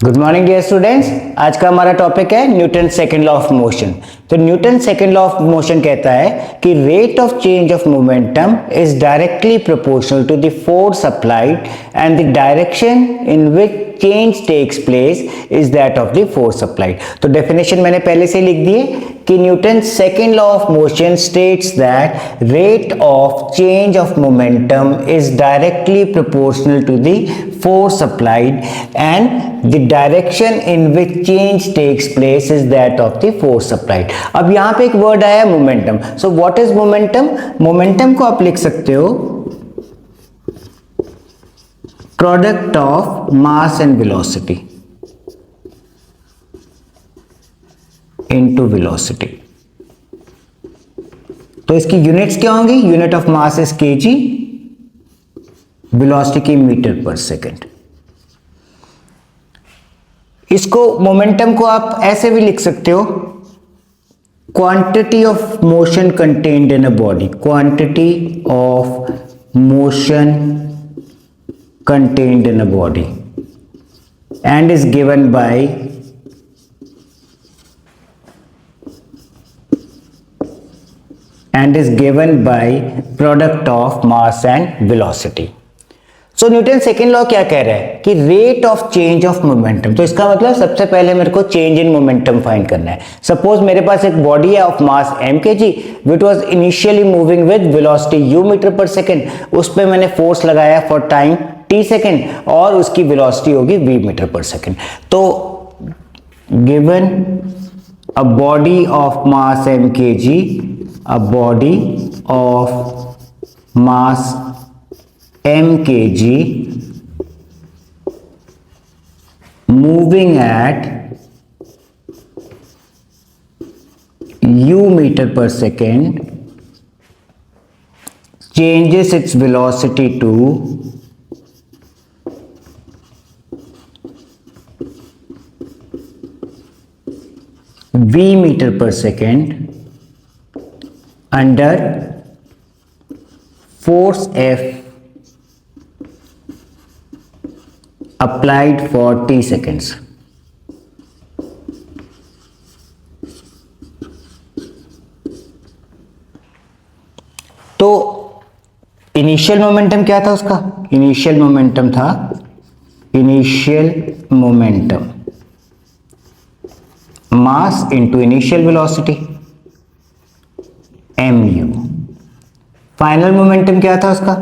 Good morning dear students. आज का हमारा टॉपिक है Newton second law of motion. तो Newton second law of motion कहता है कि rate of change of momentum is directly proportional to the force applied and the direction in which change takes place is that of the force applied. तो definition मैंने पहले से लिख दी है कि Newton second law of motion states that rate of change of momentum is directly proportional to the force applied and the direction in which change takes place is that of the force applied। अब यहां पे एक word आया momentum. So what is momentum? Momentum को आप लिख सकते हो product of mass and velocity into velocity. तो इसकी यूनिट्स क्या होंगी? Unit of mass is KG, velocity की मीटर पर सेकेंड। इसको मोमेंटम को आप ऐसे भी लिख सकते हो quantity of motion contained in a body, quantity of motion contained in a body and is given by product of mass and velocity. So Newton second law क्या कह रहा है कि rate of change of momentum. तो इसका मतलब सबसे पहले मेरे को चेंज इन मोमेंटम फाइंड करना है। सपोज मेरे पास एक बॉडी है of mass m kg which was initially moving with velocity u metre per second. उस पर मैंने फोर्स लगाया फॉर टाइम t सेकेंड और उसकी वेलोसिटी होगी v मीटर पर सेकेंड। तो given a body of mass m kg, a body of mass m kg moving at u meter per second changes its velocity to v meter per second under force F applied for t seconds। तो initial momentum क्या था उसका? Initial momentum था mass into initial velocity mu। Final momentum क्या था उसका?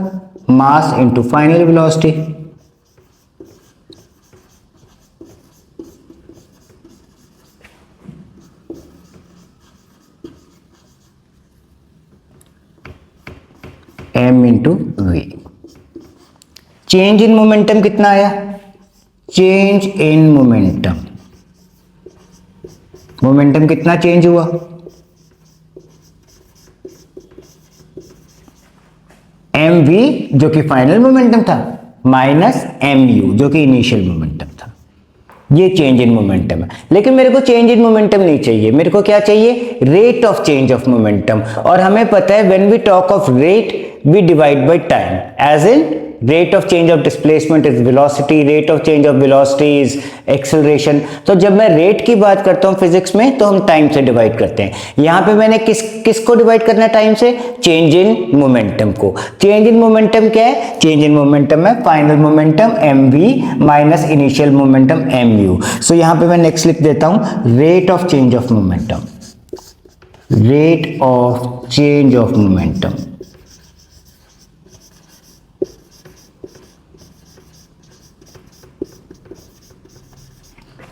Mass into final velocity m into v. Change in momentum कितना आया? चेंज इन मोमेंटम कितना चेंज हुआ? mv जो कि फाइनल मोमेंटम था माइनस mu जो कि इनिशियल मोमेंटम था। ये चेंज इन मोमेंटम है। लेकिन मेरे को चेंज इन मोमेंटम नहीं चाहिए, मेरे को क्या चाहिए? Rate of change of momentum. और हमें पता है when we talk of rate we divide by time, as in rate of change of displacement is velocity, rate of change of velocity is acceleration. तो जब मैं रेट की बात करता हूं फिजिक्स में तो हम टाइम से डिवाइड करते हैं। यहां पे मैंने किसको डिवाइड करना है टाइम से? चेंज इन मोमेंटम को। चेंज इन मोमेंटम क्या है? चेंज इन मोमेंटम है final momentum mv minus initial momentum mu। सो यहां पे मैं नेक्स्ट लिख देता हूं rate of change of momentum, rate of change of momentum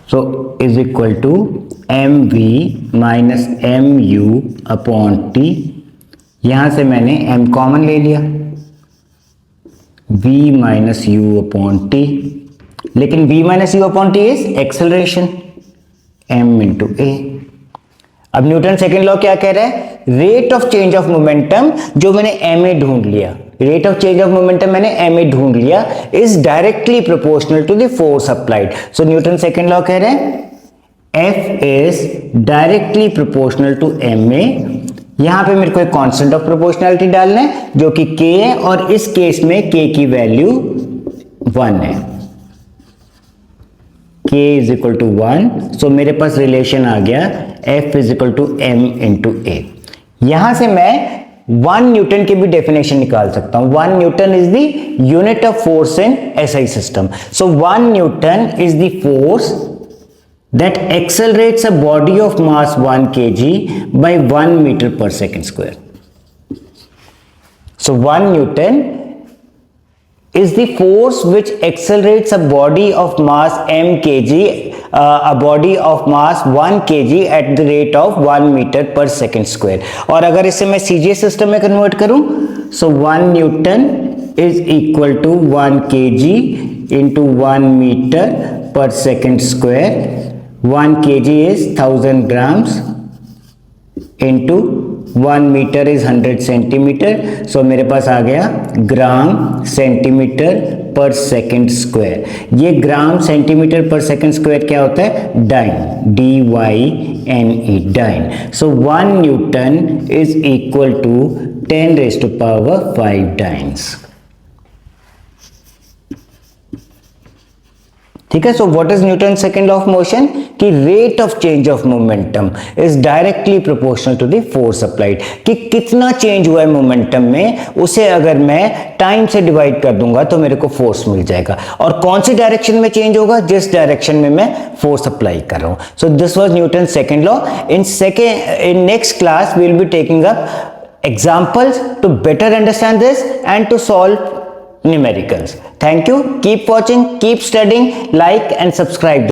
so is equal to mv minus mu upon t। यहां से मैंने m कॉमन ले लिया, v minus u upon t, लेकिन v minus u upon t is acceleration m into a। अब Newton second law क्या कह रहा है? Rate of change of momentum जो मैंने ma ढूंढ लिया, rate of change of momentum मैंने ma ढूंढ लिया, is directly proportional to the force applied. So Newton second law कह रहे हैं F is directly proportional to ma। यहां पे मेरे को एक कांस्टेंट ऑफ प्रोपोर्शनैलिटी डालना है जो कि k है, और इस केस में k की वैल्यू 1 है, k k is equal to 1, so मेरे पास रिलेशन आ गया F is equal to m into a. यहां से मैं 1 न्यूटन की भी डेफिनेशन निकाल सकता हूं। 1 newton is the unit of force in SI system. So 1 newton is the force that accelerates a body of mass 1 kg by 1 meter per second square. So 1 Newton is the force which accelerates a body of mass m kg, a body of mass 1 kg at the rate of 1 meter per second square. और अगर इसे मैं CJ system में convert करूं, so 1 Newton is equal to 1 kg into 1 meter per second square. 1 kg is 1000 grams into 1 meter is 100 centimetre. So मेरे पास आ गया gram centimetre per second square. ये gram centimetre per second square क्या होता है? Dyne, DYNE, dyne. So 1 newton is equal to 10 raised to power 5 dynes. ठीक है। So what is Newton second law of motion? कि rate of change of momentum is directly proportional to the force applied. कि कितना change हुआ है momentum में, उसे अगर मैं टाइम से डिवाइड कर दूंगा तो मेरे को फोर्स मिल जाएगा। और कौन सी डायरेक्शन में चेंज होगा? जिस डायरेक्शन में मैं फोर्स अप्लाई कर रहा हूं। So this was Newton second law. In next class we will be taking up examples to better understand this and to solve numericals. Thank you. Keep watching, keep studying, like and subscribe.